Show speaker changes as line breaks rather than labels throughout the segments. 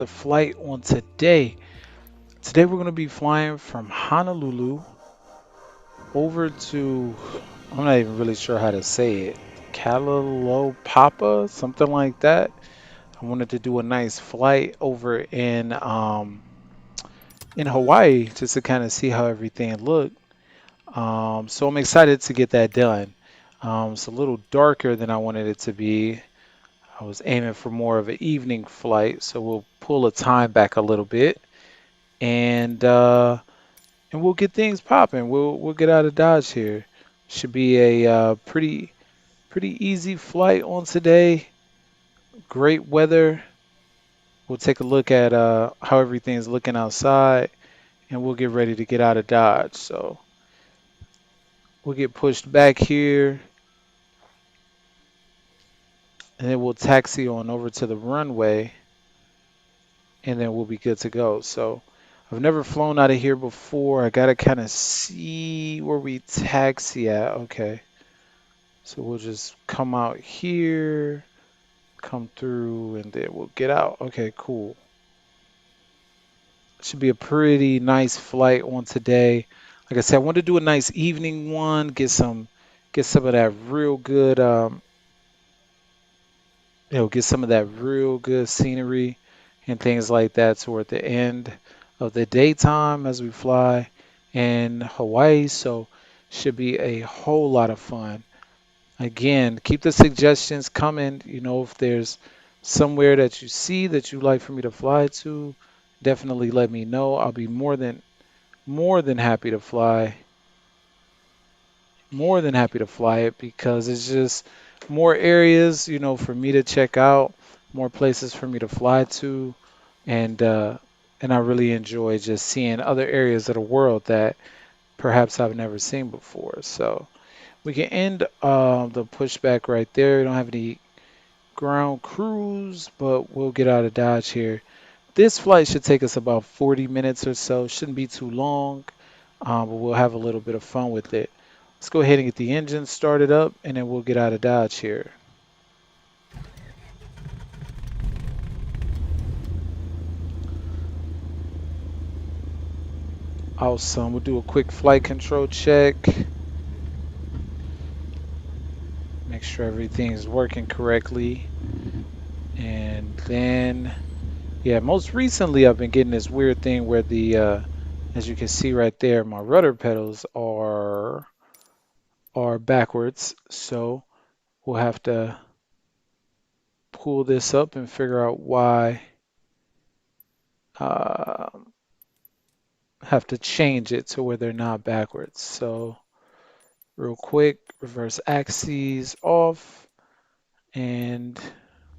the flight on today. Today we're going to be flying from Honolulu over to, I'm not even really sure how to say it, Kalaupapa, something like that. I wanted to do a nice flight over in Hawaii just to kind of see how everything looked. So I'm excited to get that done. It's a little darker than I wanted it to be. I was aiming for more of an evening flight, so we'll pull the time back a little bit and we'll get things popping. We'll get out of Dodge here. Should be a pretty easy flight on today. Great weather. We'll take a look at how everything's looking outside, and we'll get ready to get out of Dodge. So we'll get pushed back here, and then we'll taxi on over to the runway, and then we'll be good to go. So I've never flown out of here before. I gotta kind of see where we taxi at. Okay. So we'll just come out here, come through, and then we'll get out. Okay, cool. Should be a pretty nice flight on today. Like I said, I want to do a nice evening one, get some of that real good get some of that real good scenery and things like that toward the end of the daytime as we fly in Hawaii. So should be a whole lot of fun. Again, keep the suggestions coming. If there's somewhere that you see that you'd like for me to fly to, definitely let me know. I'll be more than happy to fly, more than happy to fly it because it's just more areas, for me to check out, more places for me to fly to, and I really enjoy just seeing other areas of the world that perhaps I've never seen before. So we can end the pushback right there. We don't have any ground cruise, but we'll get out of Dodge here. This flight should take us about 40 minutes or so. Shouldn't be too long, but we'll have a little bit of fun with it. Let's go ahead and get the engine started up, and then we'll get out of Dodge here. Awesome. We'll do a quick flight control check. Make sure everything is working correctly. And then, yeah, most recently I've been getting this weird thing where as you can see right there, my rudder pedals are backwards. So we'll have to pull this up and figure out why. Uh, have to change it to where they're not backwards. So real quick, reverse axes off, and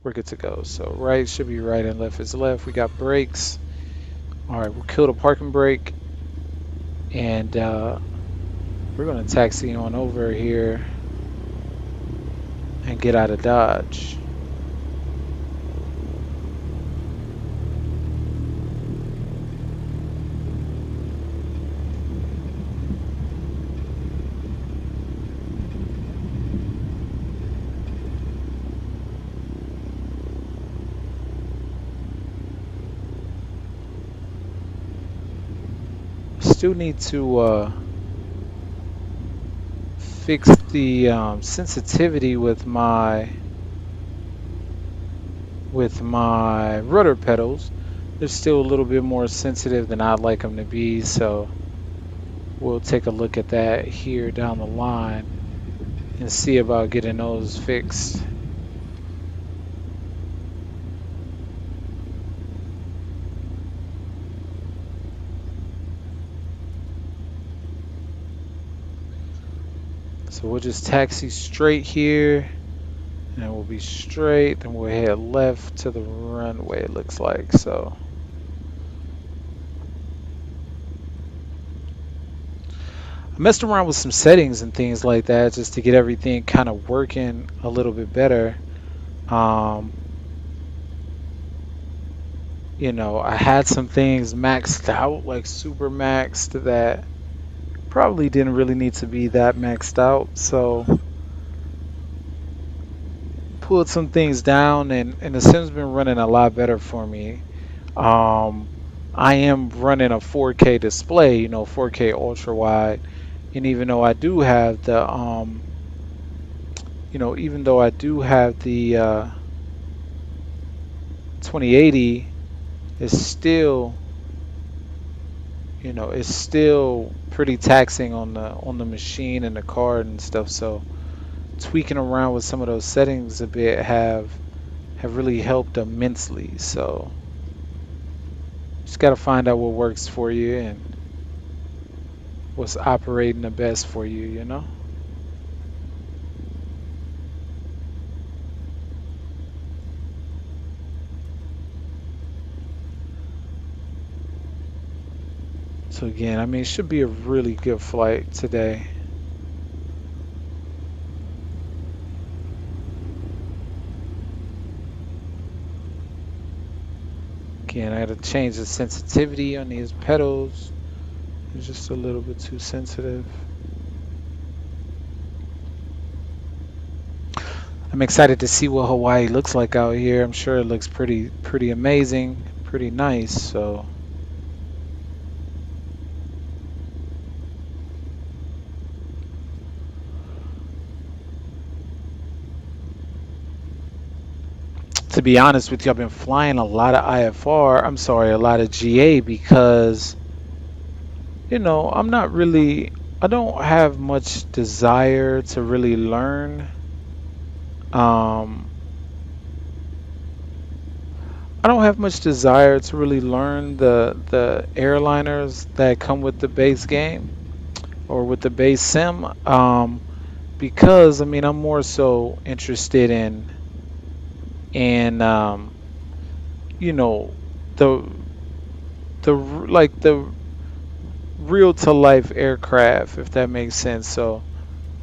we're good to go. So right should be right and left is left. We got brakes. All right, we'll kill the parking brake, and we're gonna taxi on over here and get out of Dodge. Still need to fix the sensitivity with my rudder pedals. They're still a little bit more sensitive than I'd like them to be, so we'll take a look at that here down the line and see about getting those fixed. So we'll just taxi straight here, and we'll be straight, then we'll head left to the runway, it looks like. So I messed around with some settings and things like that just to get everything kind of working a little bit better. Um, I had some things maxed out, like super maxed, that probably didn't really need to be that maxed out. So pulled some things down, and the sim's been running a lot better for me. Um, I am running a 4K display, 4K ultra wide, and even though I do have the even though I do have the 2080, it's still, it's still pretty taxing on the machine and the card and stuff. So tweaking around with some of those settings a bit have really helped immensely. So just got to find out what works for you and what's operating the best for you. So again, I mean, it should be a really good flight today. Again, I had to change the sensitivity on these pedals. It's just a little bit too sensitive. I'm excited to see what Hawaii looks like out here. I'm sure it looks pretty amazing, pretty nice. So to be honest with you, I've been flying a lot of IFR. I'm sorry, a lot of GA because I'm not really. I don't have much desire to really learn. Um, I don't have much desire to really learn the airliners that come with the base game or with the base sim. Because I mean, I'm more so interested in you know the like the real to life aircraft, if that makes sense. So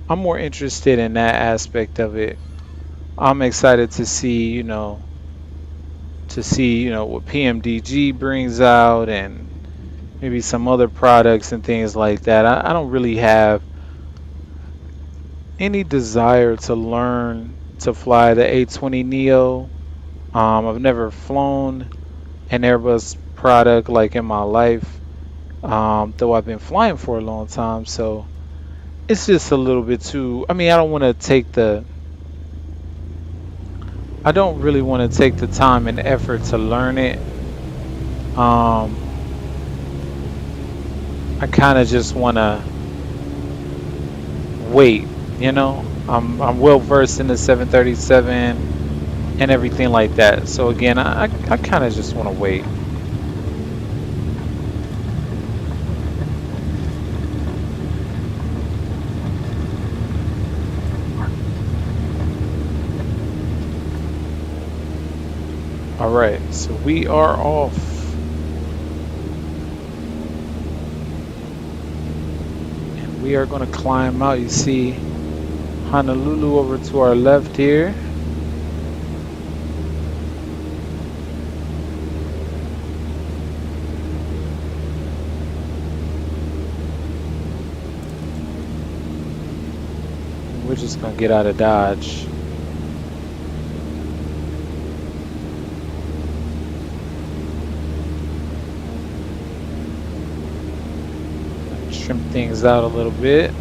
I'm more interested in that aspect of it. I'm excited to see, what PMDG brings out and maybe some other products and things like that. I don't really have any desire to learn to fly the A20 Neo. I've never flown an Airbus product like in my life, though I've been flying for a long time. So it's just a little bit too. I mean, I don't really want to take the time and effort to learn it. Um, I kind of just want to wait. I'm well versed in the 737 and everything like that. So again, I kind of just want to wait. All right, so we are off. And we are going to climb out. You see Honolulu over to our left here. We're just going to get out of Dodge. Trim things out a little bit.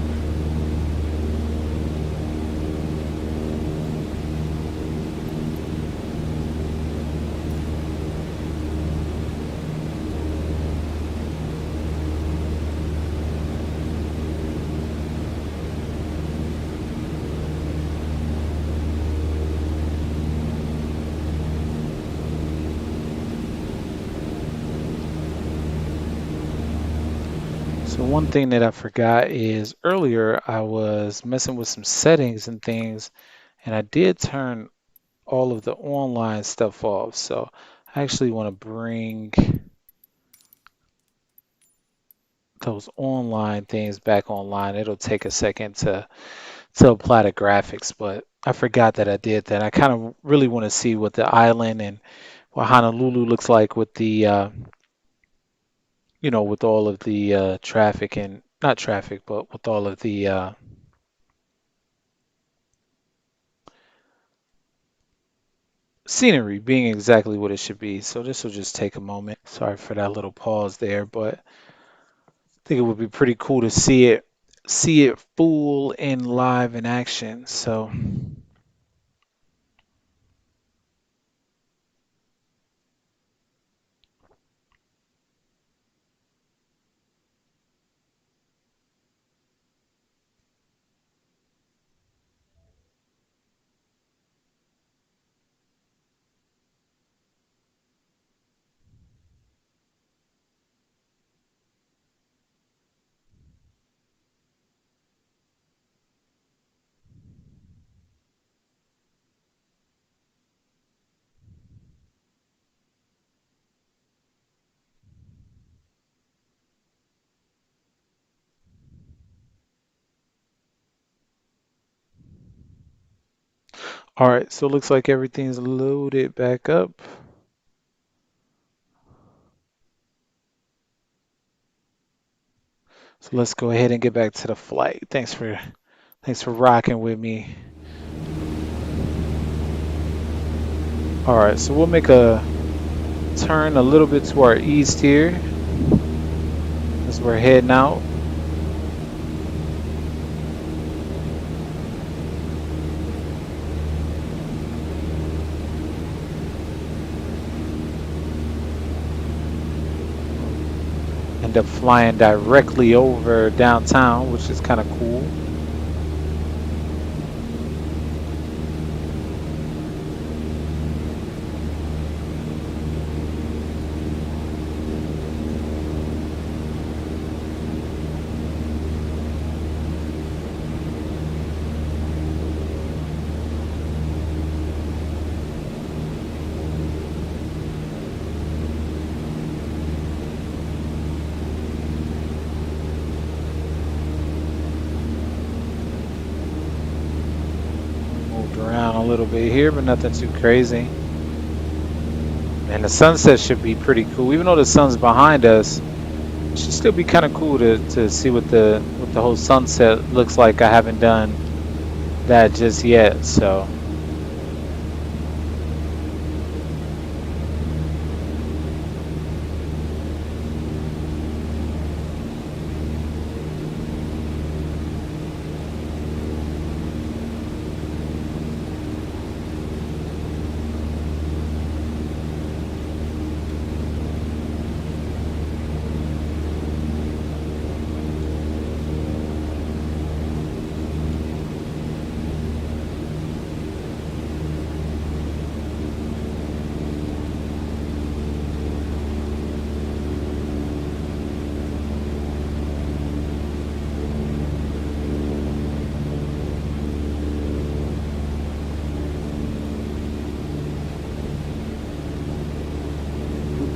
So one thing that I forgot is earlier I was messing with some settings and things, and I did turn all of the online stuff off. So I actually want to bring those online things back online. It'll take a second to apply the graphics, but I forgot that I did that. I kind of really want to see what the island and what Honolulu looks like with the with all of the traffic and not traffic, but with all of scenery being exactly what it should be. So this will just take a moment. Sorry for that little pause there, but I think it would be pretty cool to see it full in live in action. So all right, so it looks like everything's loaded back up. So let's go ahead and get back to the flight. Thanks for rocking with me. All right, so we'll make a turn a little bit to our east here as we're heading out. End up flying directly over downtown, which is kind of cool. Moved around a little bit here, but nothing too crazy. And the sunset should be pretty cool. Even though the sun's behind us, it should still be kind of cool to see what the whole sunset looks like. I haven't done that just yet, so.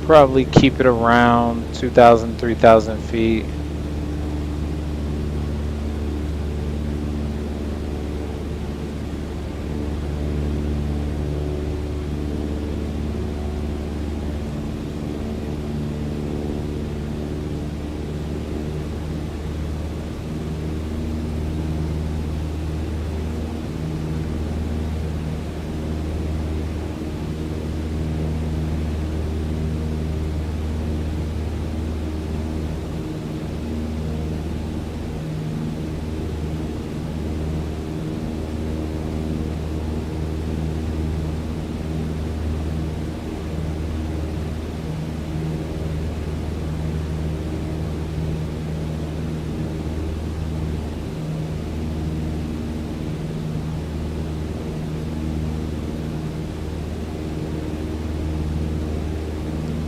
Probably keep it around 2,000, 3,000 feet.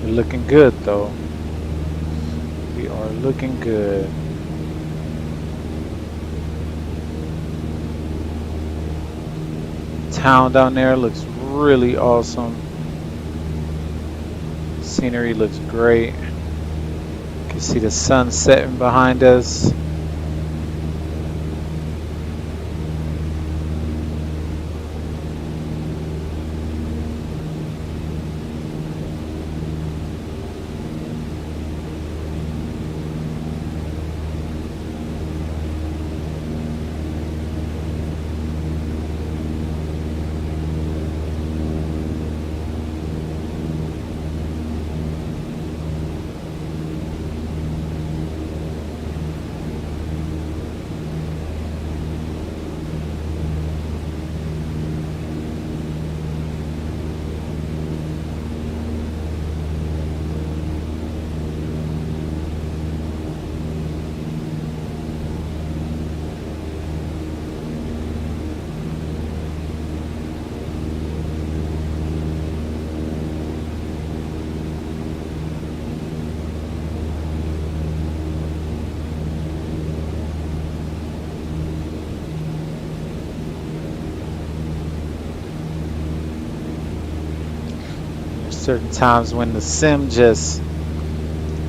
We're looking good though. We are looking good. Town down there looks really awesome. Scenery looks great. You can see the sun setting behind us. Certain times when the sim just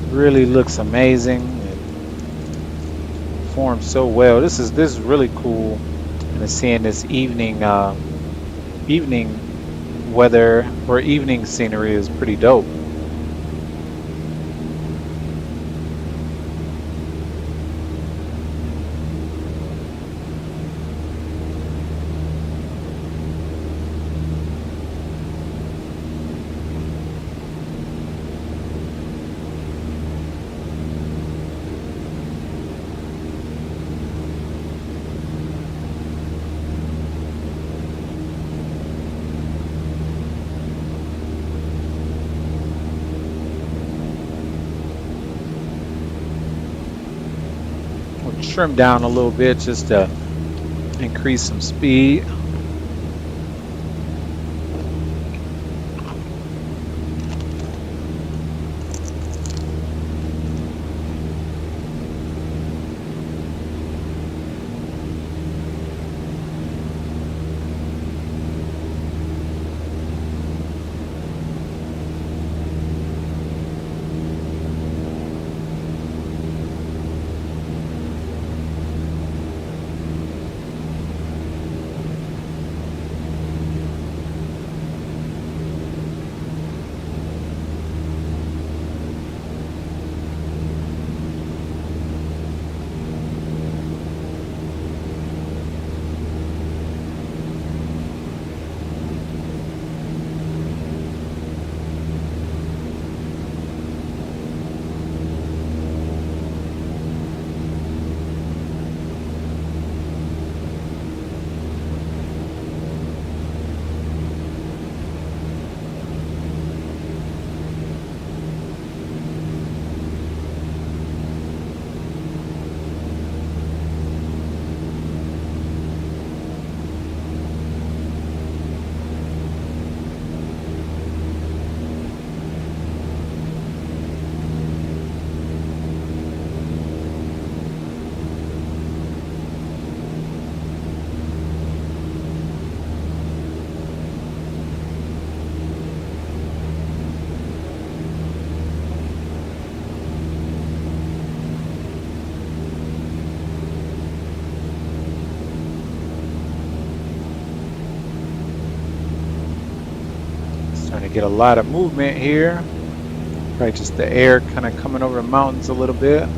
really looks amazing and performs so well. This is really cool. And seeing this evening weather or evening scenery is pretty dope. We'll trim down a little bit just to increase some speed. Starting to get a lot of movement here. Right, just the air kind of coming over the mountains a little bit.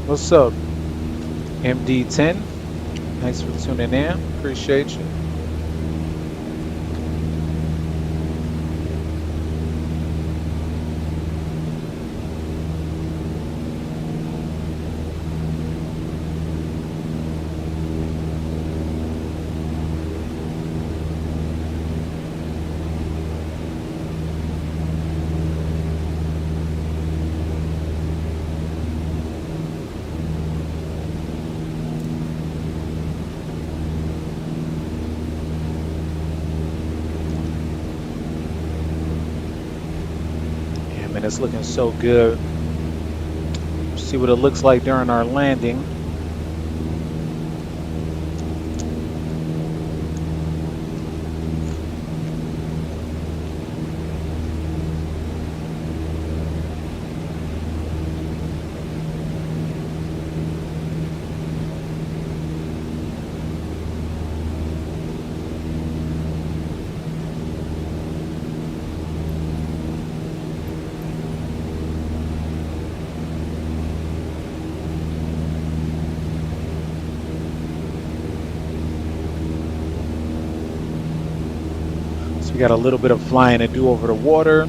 What's up, MD10? Thanks for tuning in. Appreciate you. And it's looking so good. See what it looks like during our landing. We got a little bit of flying to do over the water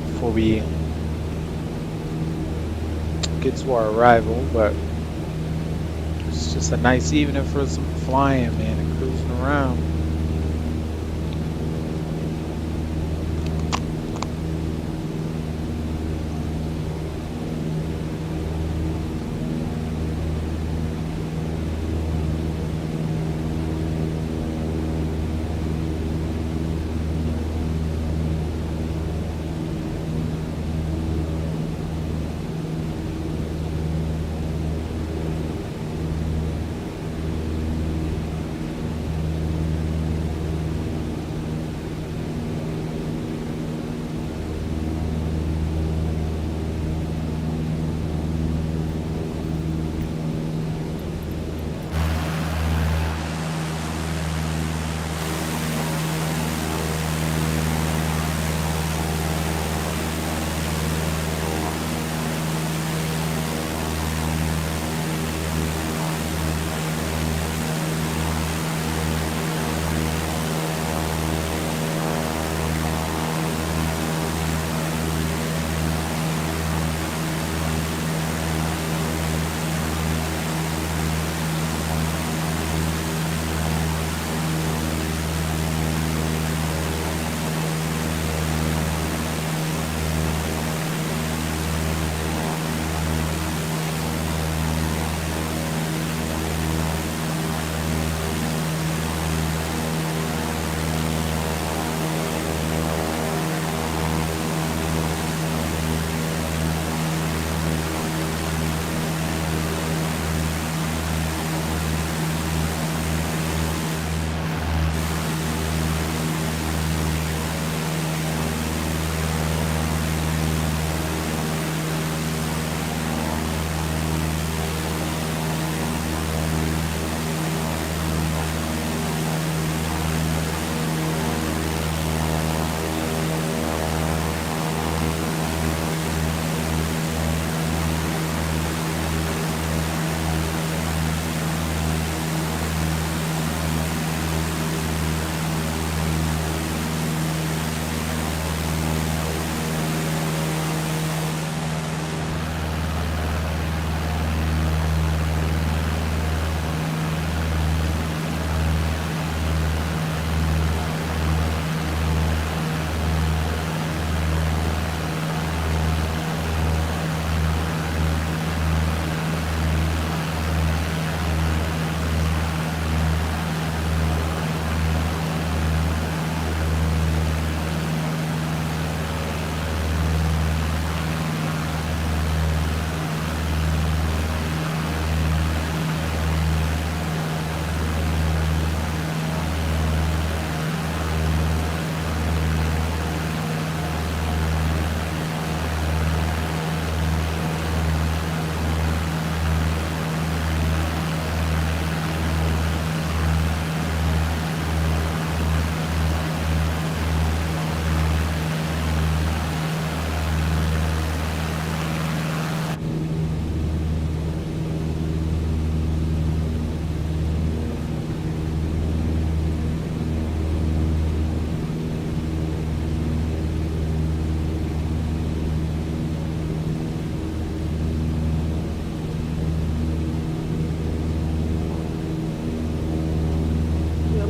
before before we get to our arrival. But it's just a nice evening for some flying, man, and cruising around.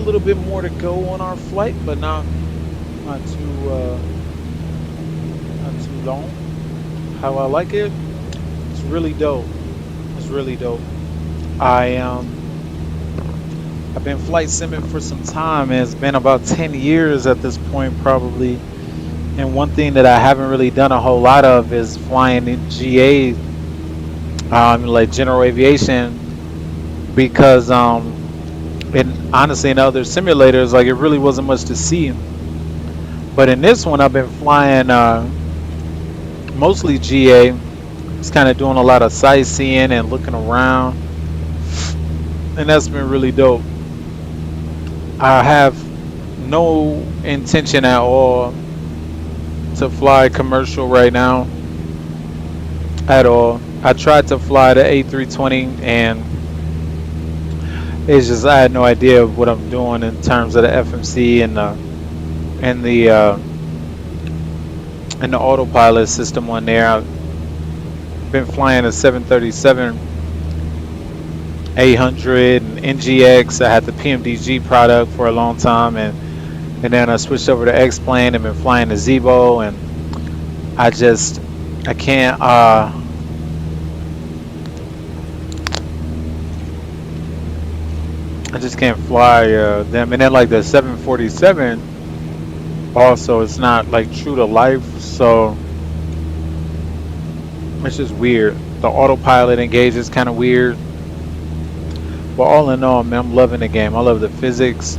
Little bit more to go on our flight, but not too long. How I like it, it's really dope. It's really dope. I I've been flight simming for some time, and it's been about 10 years at this point, probably. And one thing that I haven't really done a whole lot of is flying in GA, like general aviation, because and honestly in other simulators, like it really wasn't much to see. But in this one, I've been flying mostly GA. Just kind of doing a lot of sightseeing and looking around, and that's been really dope. I have no intention at all to fly commercial right now, at all. I tried to fly the A320, and it's just I had no idea of what I'm doing in terms of the FMC and the and the autopilot system on there. I've been flying a 737 800 and NGX. I had the PMDG product for a long time, and then I switched over to X-Plane and been flying the Zebo, and I just I can't I just can't fly them. And then like the 747 also, it's not like true to life, so it's just weird. The autopilot engage is kind of weird, but all in all, man, I'm loving the game. I love the physics,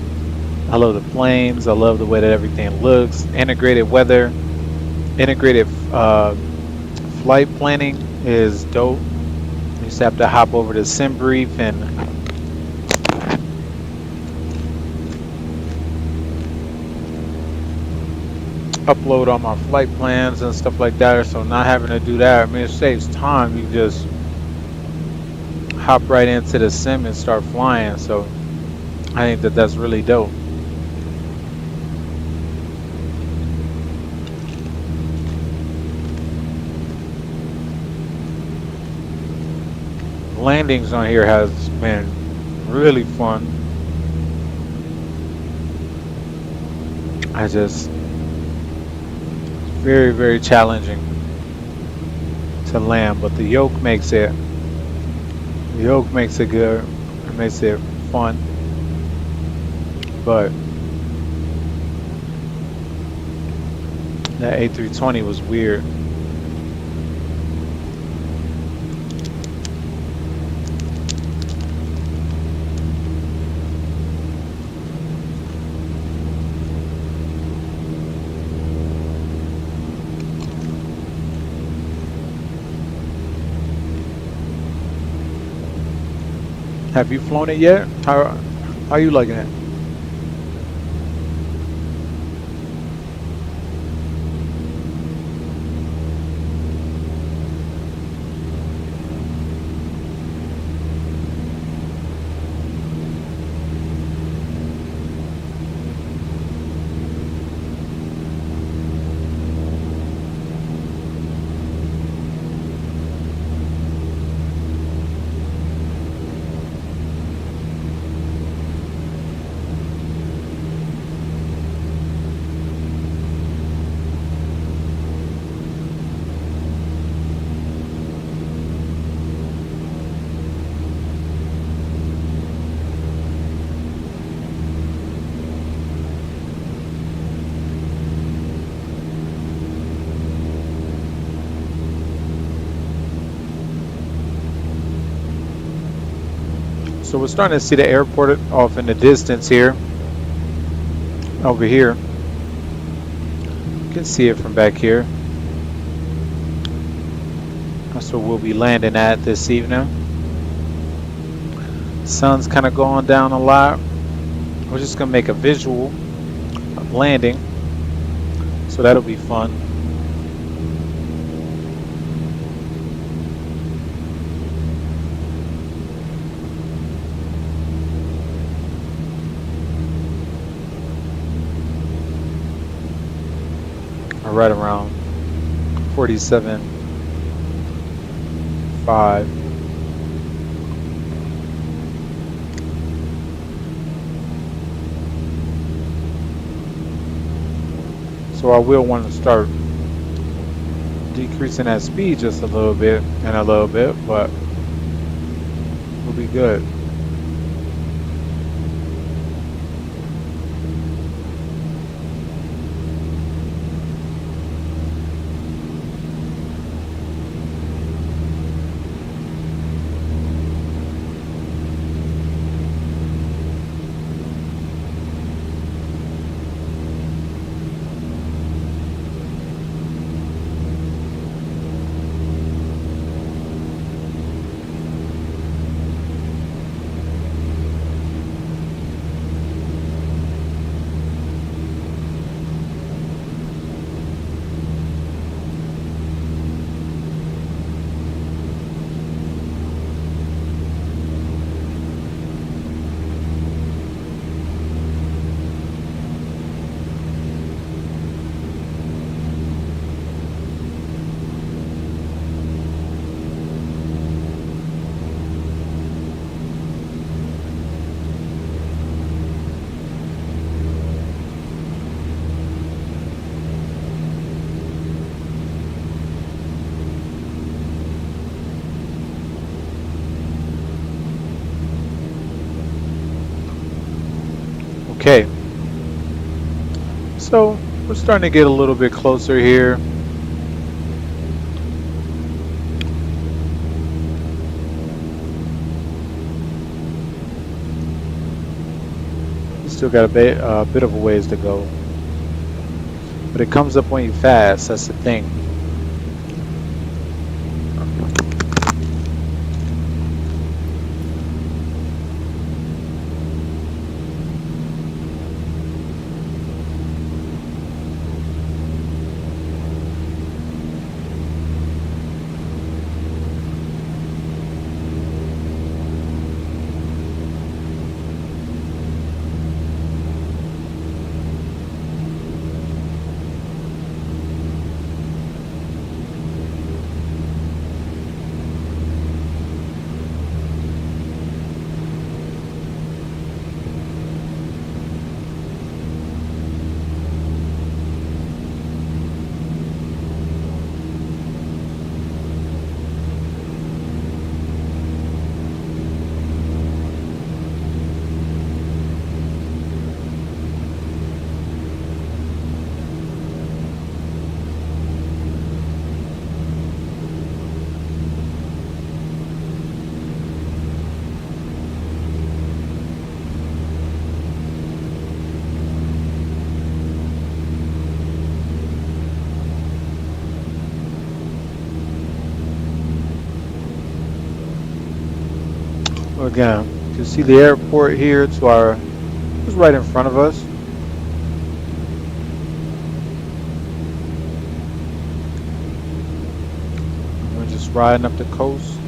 I love the planes, I love the way that everything looks. Integrated weather, integrated flight planning is dope. You just have to hop over to SimBrief and upload all my flight plans and stuff like that. So not having to do that, I mean, it saves time. You just hop right into the sim and start flying. So I think that that's really dope. Landings on here has been really fun. Very, very challenging to land, but the yoke makes it good. It makes it fun. But that A320 was weird. Have you flown it yet? How are you liking it? So we're starting to see the airport off in the distance here. Over here. You can see it from back here. That's where we'll be landing at this evening. Sun's kind of going down a lot. We're just gonna make a visual of landing. So that'll be fun. Right around 47.5. So I will want to start decreasing that speed just a little bit and a little bit, but we'll be good. Okay, so we're starting to get a little bit closer here. We still got a bit of a ways to go, but it comes up on you fast. That's the thing. Again, you can see the airport here to our, it's right in front of us. We're just riding up the coast.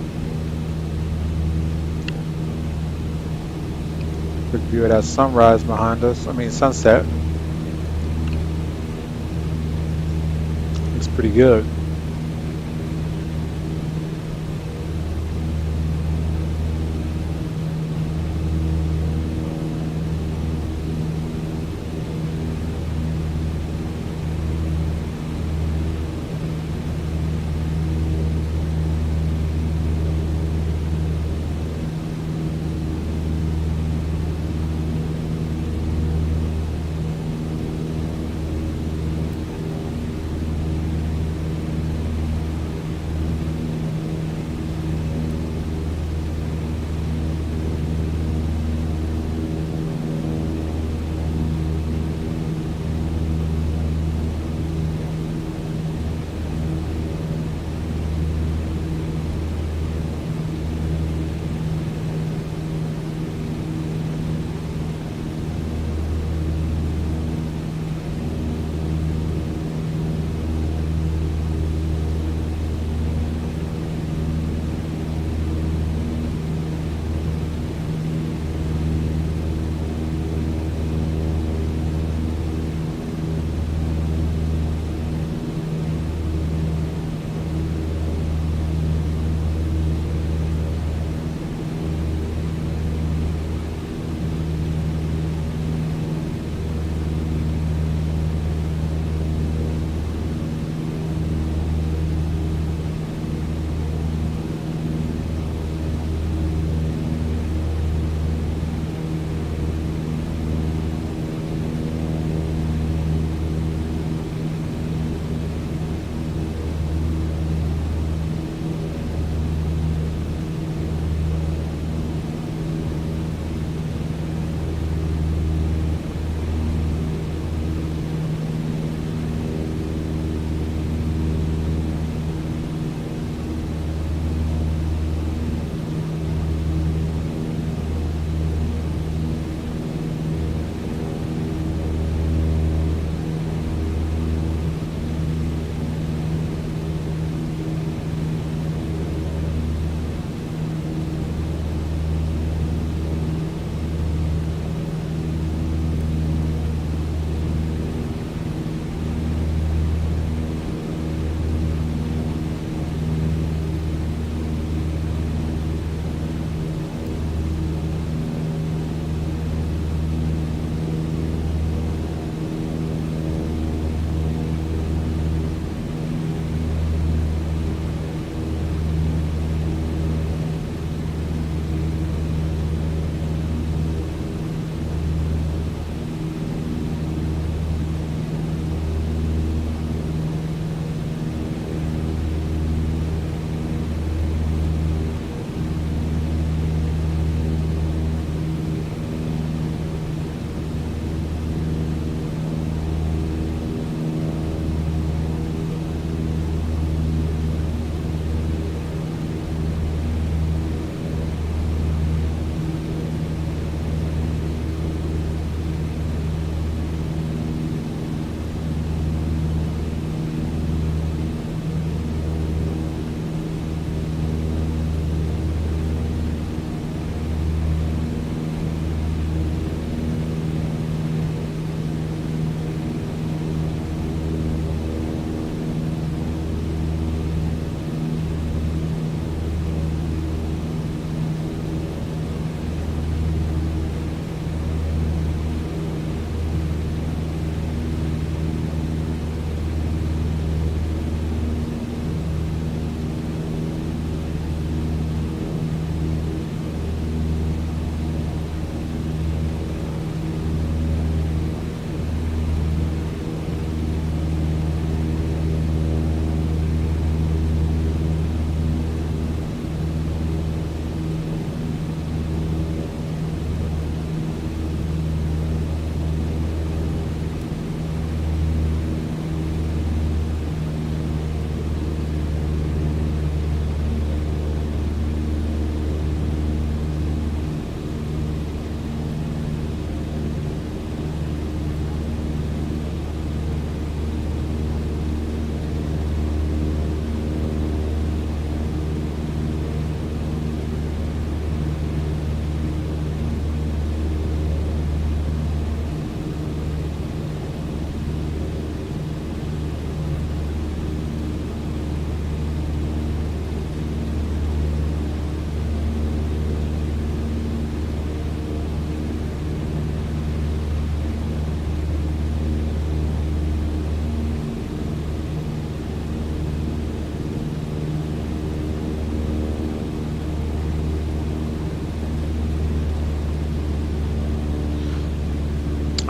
Quick view of that sunrise behind us. I mean, sunset. Looks pretty good.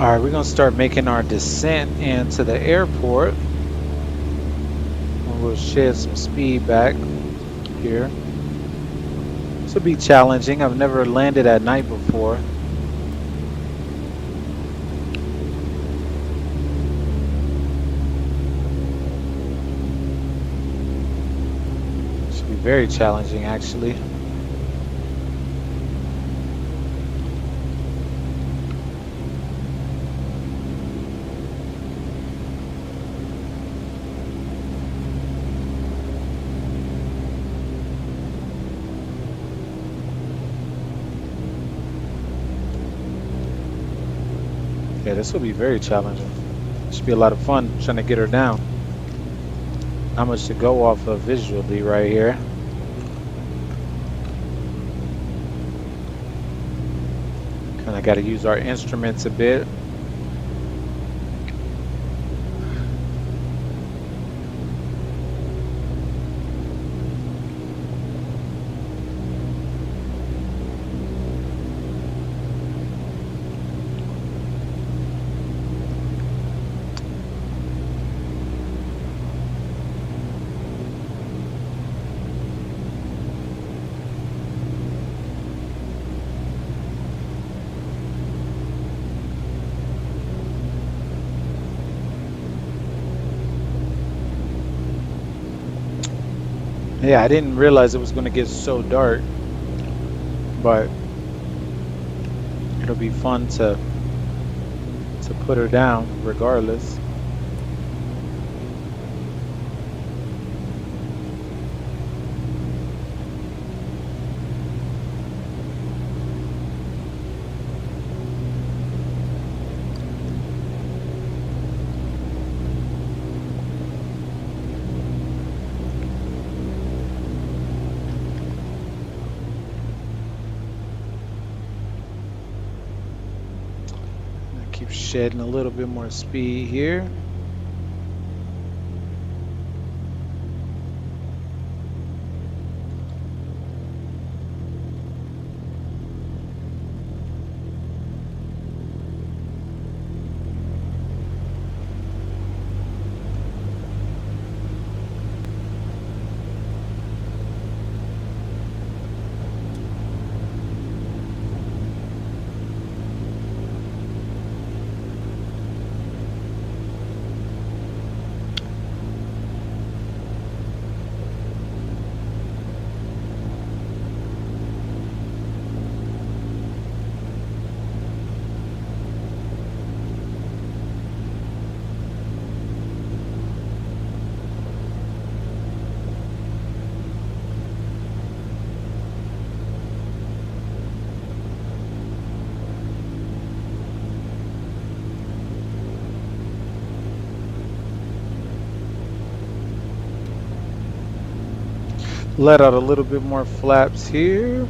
All right, we're gonna start making our descent into the airport. And we'll shed some speed back here. This will be challenging. I've never landed at night before. Should be very challenging, actually. Yeah, this will be very challenging. Should be a lot of fun trying to get her down. Not much to go off of visually right here. Kind of got to use our instruments a bit. Yeah, I didn't realize it was going to get so dark, but it'll be fun to put her down regardless. Keep shedding a little bit more speed here. Let out a little bit more flaps here.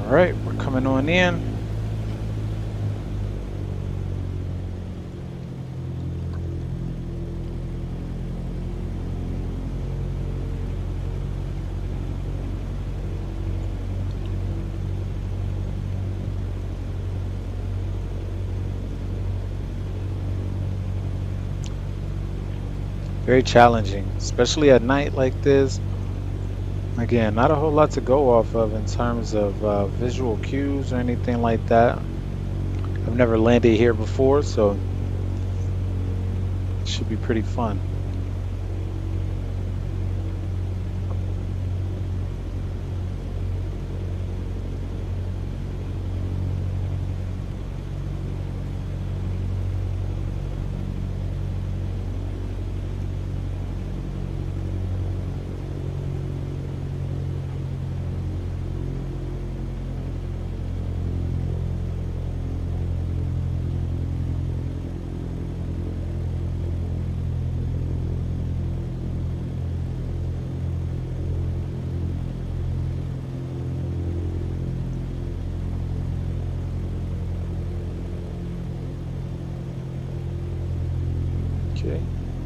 All right, we're coming on in. Very challenging, especially at night like this. Again, not a whole lot to go off of in terms of visual cues or anything like that. I've never landed here before, so it should be pretty fun.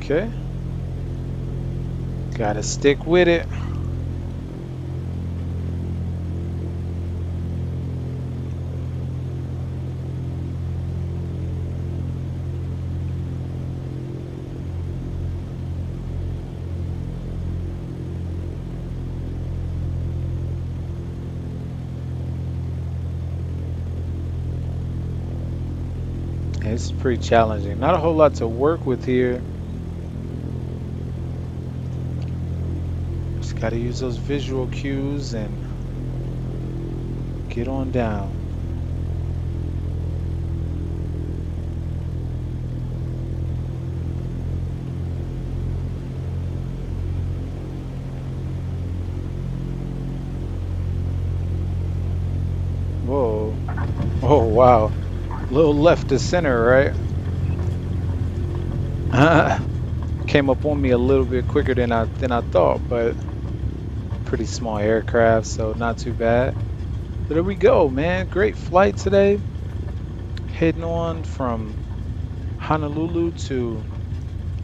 Okay. Gotta stick with it. It's pretty challenging. Not a whole lot to work with here. Just gotta use those visual cues and get on down. Whoa. Oh, wow. Little left to center, right? Came up on me a little bit quicker than I thought, but pretty small aircraft, so not too bad. But there we go, man. Great flight today. Heading on from Honolulu to,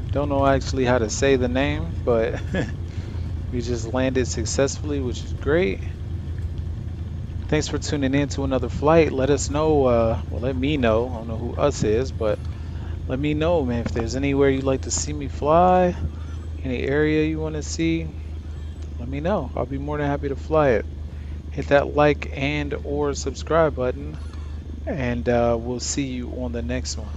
don't know actually how to say the name, but we just landed successfully, which is great. Thanks for tuning in to another flight. Let us know, well, let me know. I don't know who us is, but let me know, man, if there's anywhere you'd like to see me fly, any area you want to see, let me know. I'll be more than happy to fly it. Hit that like and or subscribe button, and we'll see you on the next one.